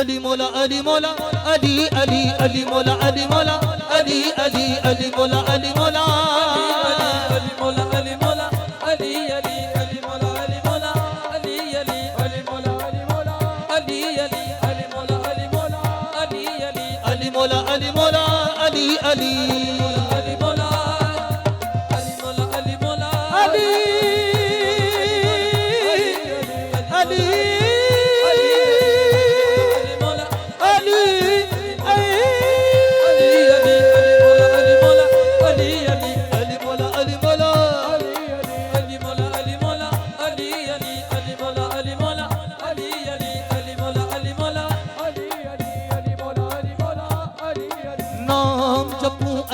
अली मौला अली मौला अली अली अली मौला अली मौला अली अली अली मौला अली मौला अली मौला अली मौला अली अली अली मौला अली मौला अली अली अली मौला अली मौला अली अली अली मौला अली मौला अली अली अली मौला अली मौला अली अली अली मौला अली मौला अली मौला अली अली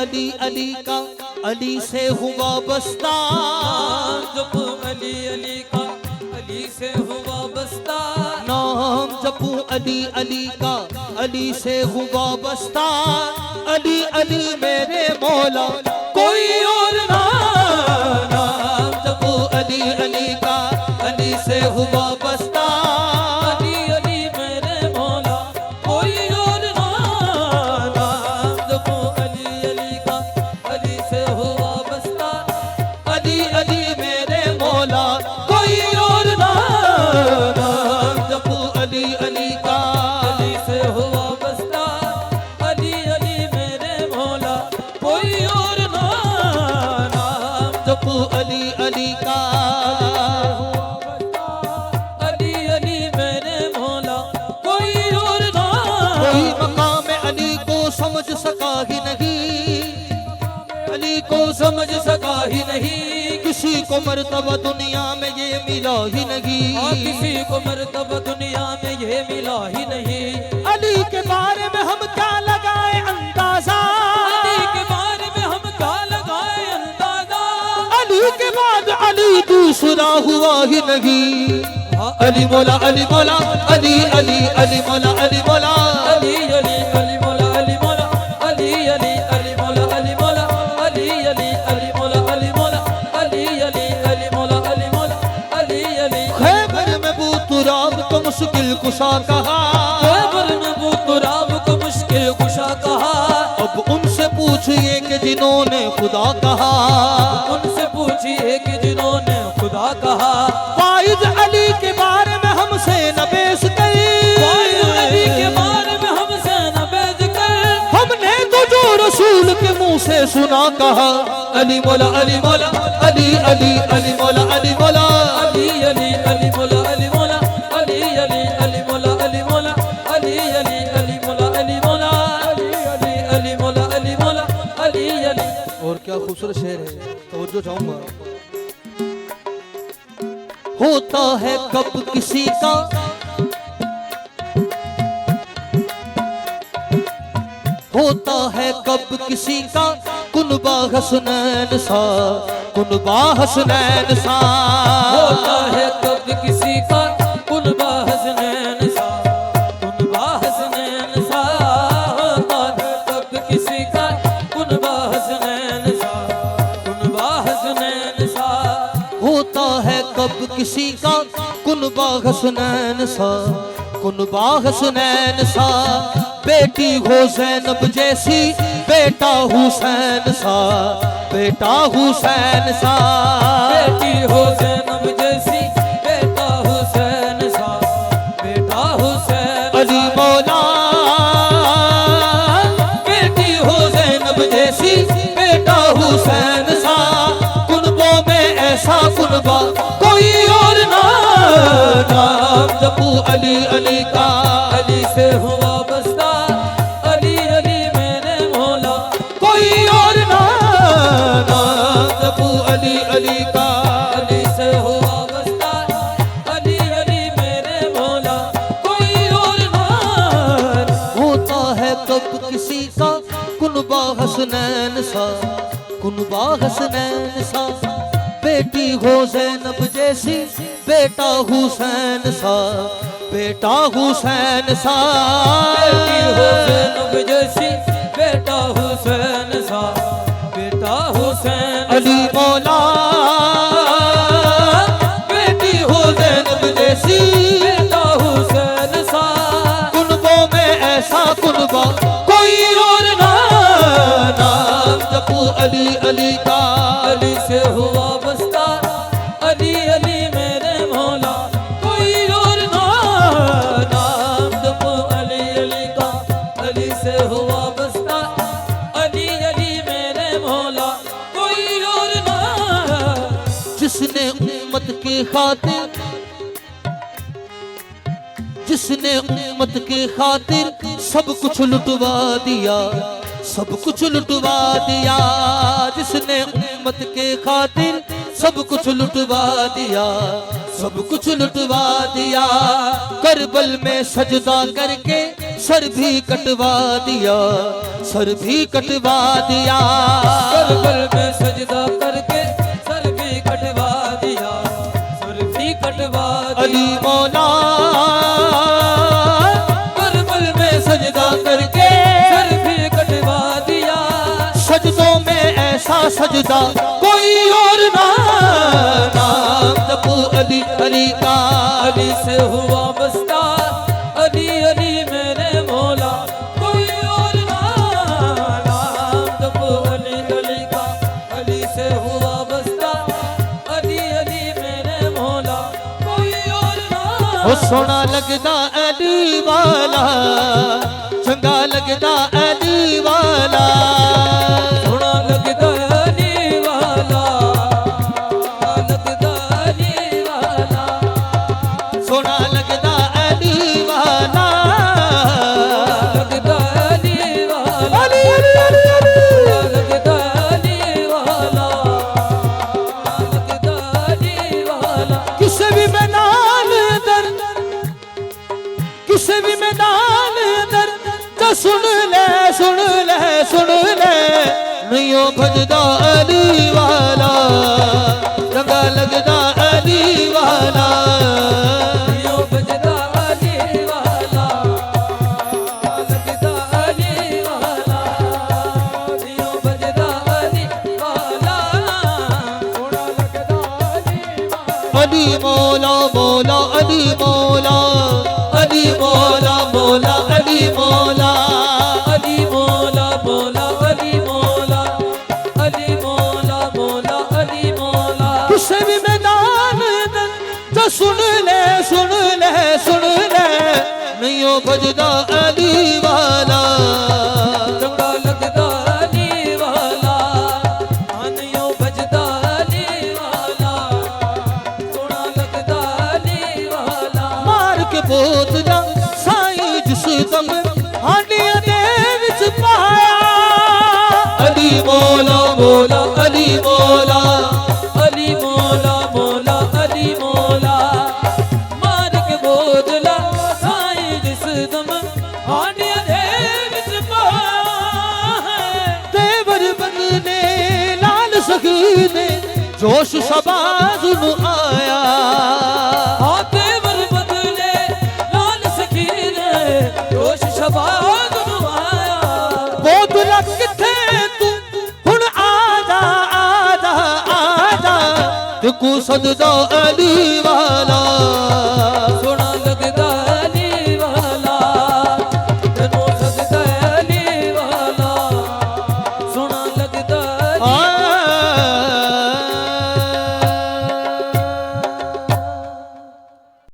अली अली का अली से हुआ बस्ता जपू अली अली का अली से हुआ बस्ता नाम जपू अली अली का अली से हुआ बस्ता अली अली मेरे मौला कोई और ना नाम जपू अली अली का अली से हुआ बस्ता अली अली मेरे मौला कोई और ना नाम जपू अली अली का अली से हुआ बस्ता अली अली मेरे मौला कोई और ना नाम जपू अली अली का अली से हुआ बस्ता अली अली मेरे मौला कोई और ना नाम जपू अली अली का अली अली मेरे मौला कोई और ना कोई मकाम अली को समझ सका ही नहीं अली को समझ सका ही नहीं किसी को मर्तबा दुनिया में ये मिला ही नहीं किसी को मर्तबा दुनिया में ये मिला ही नहीं अली के बारे में हम क्या लगाए अंदाजा अली के बारे में हम क्या लगाए अंदाजा अली के बाद अली दूसरा हुआ ही नहीं अली मौला अली मौला अली अली अली मौला अली मौला अली अली अली मौला अली मौला अली अली अली मौला अली मौला अली अली अली मौला अली मौला अली अली अली मौला अली मौला अली अली खैबर में बूतुराब को मुश्किल कुशा कहा खैबर में बूतुराब को मुश्किल कुशा कहा अब उनसे पूछिए कि जिन्होंने खुदा कहा उनसे पूछिए कि जिन्होंने खुदा कहा वाइज अली के बारे में हमसे न बेस कर अली के बारे में हमसे न बेज कर हमने तो जो रसूल के मुंह से सुना कहा अली मौला अली मौला अली अली अली मौला अली मौला अली अली अली मौला अली मौला अली अली अली मौला अली मौला अली अली अली मौला अली मौला अली अली अली मौला अली मौला अली अली। और क्या खूबसूरत शेर है तवज्जो चाहूंगा। होता है कब किसी का होता है कब किसी का कुनबा हसनैन सा कुनबा हसनैन सा होता है कब किसी का कुनबा हसनैन सा कुनबा हसनैन सा होता है कब किसी का कुनबा हसनैन सा कुनबा हसनैन सा होता है कब किसी का कुनबा हसनैन सा कुनबा हसनैन सा बेटी हो ज़ैनब जैसी बेटा हुसैन सा बेटा हुसैन सा बेटी हो ज़ैनब जैसी बेटा हुसैन सा बेटा हुसैन अली मौला बेटी हो ज़ैनब जैसी बेटा हुसैन सा कुनबों में ऐसा कुनबा कोई और ना नाम जपू अली अली का अली से हुआ बस्ता अली अली मेरे मौला कोई और ना नाम जपू अली अली का अली से हुआ बस्ता अली अली मेरे मौला कोई और ना होता है कब किसी का कुनबा हसनैन सा कुनबा हसनैन सा बेटी हो ज़ैनब जैसी बेटा हुसैन सा बेटा हुसैन सा बेटी हो ज़ैनब जैसी बेटा हुसैन सा बेटा हुसैन अली मौला बेटी हो ज़ैनब जैसी बेटा हुसैन सा कुनबों ऐसा कुनबा कोई और ना, नाम जपू अली अली का। अली से हुआ बस्ता, अली अली मेरे मौला, कोई और ना, नाम जपो अली अली का। अली से हुआ बस्ता, अली अली मेरे मौला, कोई और ना। जिसने उम्मत की खातिर, जिसने उम्मत की खातिर सब कुछ लुटवा दिया, सब कुछ लुटवा दिया। जिसने उम्मत के खातिर सब कुछ लुटवा दिया, सब कुछ लुटवा दिया। करबल में सजदा करके सर भी कटवा दिया, सर भी कटवा दिया। करबल में सजदा करके सर भी कटवा दिया, सर भी कटवा दिया। अली मौला करबल में सजदा करके सर भी कटवा दिया। सजदों में ऐसा सजदा कोई और ना, नाम जपू अली अली का। अली से हुआ बस्ता, अली अली मेरे मौला, कोई और ना, नाम जपो अली अली का। अली से हुआ बस्ता, अली अली मेरे मौला, कोई और ना। ओ सोना लगदा अली वाला, चंगा लगदा अली वाला। सोना लगदा अली वाला, लगदा अली वाला। सोना लगदा अली वाला, लगदा अली वाला। अली अली अली अली। लगदा अली वाला, लगदा अली वाला। किसी भी मैदान दर, किसी भी मैदान दर तो सुन ले सुन ले सुन ले, नहीं हो भजदा अली वाला, चंगा लगदा अली वाला। यो बजदा अली वाला, लगदा अली वाला। यो बजदा अली वाला, थोड़ा लगदा अली वाला। अली मौला मौला अली मौला, अली मौला मौला अली मौला। अली मौला मौला अली मौला, अली मौला मौला अली मौला। किसी भी मैदान दर तो सुन ले सुन ले सुन ले, नहीं हो भजदा अली वाला। चंगा लगदा अली वाला, आनियो बजदा अली वाला, सोना लगदा अली वाला। मार के बोतला साईं जिस दम हांडिया दे विच पाया। अली मौला मौला अली मौला, अली मौला मौला अली मौला। मार के बोतला साईं जिस दम हांडिया दे विच पाया है। देवर बंदने लाल सगीने जोश शबाज नु आया। हाँ देवर बदले लाल सकीने, जोश शबाज नु आया। बोतला किथे तू हुण आजा आजा आजा, तेकू सजदा अली वाला।